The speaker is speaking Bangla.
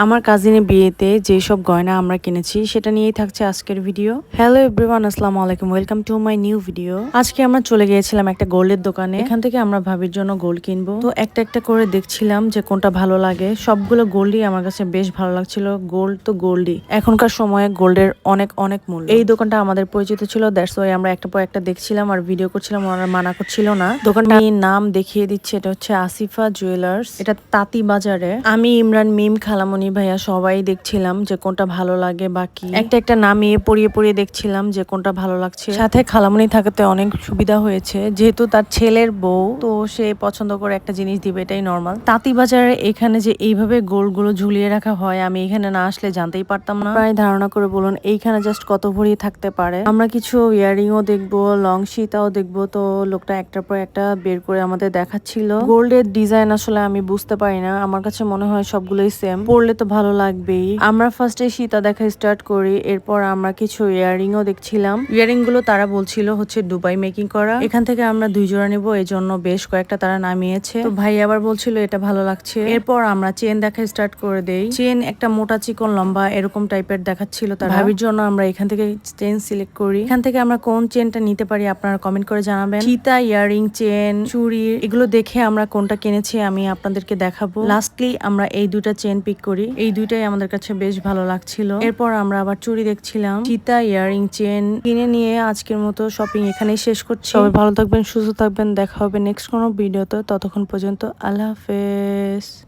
আমার কাজিনের বিয়েতে যেসব গয়না আমরা কিনেছি সেটা নিয়েই থাকছে আজকের ভিডিও। হ্যালো এভরিওয়ান, আসসালামু আলাইকুম, welcome to my new video. আজকে আমরা চলে গিয়েছিলাম একটা গোল্ডের দোকানে। এখান থেকে আমরা ভাবির জন্য গোল্ড কিনবো। তো একটা একটা করে দেখছিলাম যে কোনটা ভালো লাগে। সবগুলো গোল্ডই আমার কাছে বেশ ভালো লাগছিল। গোল্ড তো গোল্ডই, এখনকার সময়ে গোল্ডের অনেক অনেক মূল্য। এই দোকানটা আমাদের পরিচিত ছিল, দ্যাটস ওয়াই আমরা একটা পর একটা দেখছিলাম আর ভিডিও করছিলাম। ওনারা মানা করছিল না। দোকানটা নাম দেখিয়ে দিচ্ছে, এটা হচ্ছে আসিফা জুয়েলার্স, এটা তাঁতি বাজারে। আমি ইমরান, মিম, খালামণি, ভাইয়া সবাই দেখছিলাম যে কোনটা ভালো লাগে। বাকি একটা একটা নামিয়ে পড়িয়ে পড়িয়ে দেখছিলাম যে কোনটা ভালো লাগছে। সাথে খালামণি থাকাতে অনেক সুবিধা হয়েছে, যেহেতু তার ছেলের বউ, তো সে পছন্দ করে একটা জিনিস দিবে, এটাই নর্মাল। তাঁতি বাজারে এখানে যে এইভাবে গোল্ড গুলো ঝুলিয়ে রাখা হয়, আমি এখানে না আসলে জানতেই পারতাম না। প্রায় ধারণা করে বলুন এইখানে জাস্ট কত ভরি থাকতে পারে। আমরা কিছু ইয়ারিংও দেখবো, লং সীতাও দেখবো। তো লোকটা একটার পর একটা বের করে আমাদের দেখাচ্ছিল। গোল্ডের ডিজাইন আসলে আমি বুঝতে পারি না, আমার কাছে মনে হয় সবগুলোই সেম। পরলে তো ভালো লাগবেই। আমরা ফার্স্টে সীতা দেখা স্টার্ট করি, এরপর আমরা কিছু ইয়ারিংও দেখছিলাম। ইয়ারিং গুলো তারা বলছিল হচ্ছে দুবাই মেকিং করা। এখান থেকে আমরা 2 জোড়া নিবো, এই জন্য বেশ কয়েকটা তারা নামিয়েছে। তো ভাই আবার বলছিল এটা ভালো লাগছে। এরপর আমরা চেন দেখা স্টার্ট করে দেই। চেন একটা মোটা চিকন লম্বা এরকম টাইপের দেখাচ্ছিল তারা। ভাবির জন্য আমরা এখান থেকে চেন সিলেক্ট করি। এখান থেকে আমরা কোন চেনটা নিতে পারি আপনারা কমেন্ট করে জানাবেন। সীতা ইয়ারিং, চেন, চুড়ি, এগুলো দেখে আমরা কোনটা কিনেছি আমি আপনাদেরকে দেখাবো। লাস্টলি আমরা এই দুটা চেন পিক করি, এই দুইটাই আমাদের কাছে বেশ ভালো লাগছিল। এরপর আমরা আবার চুড়ি দেখছিলাম। সীতা ইয়ারিং, চেন কিনে নিয়ে আজকের মতো শপিং এখানেই শেষ করছি। সবাই ভালো থাকবেন, সুস্থ থাকবেন, দেখা হবে নেক্সট কোনো ভিডিওতে। ততক্ষণ পর্যন্ত আল্লাহ হাফেজ।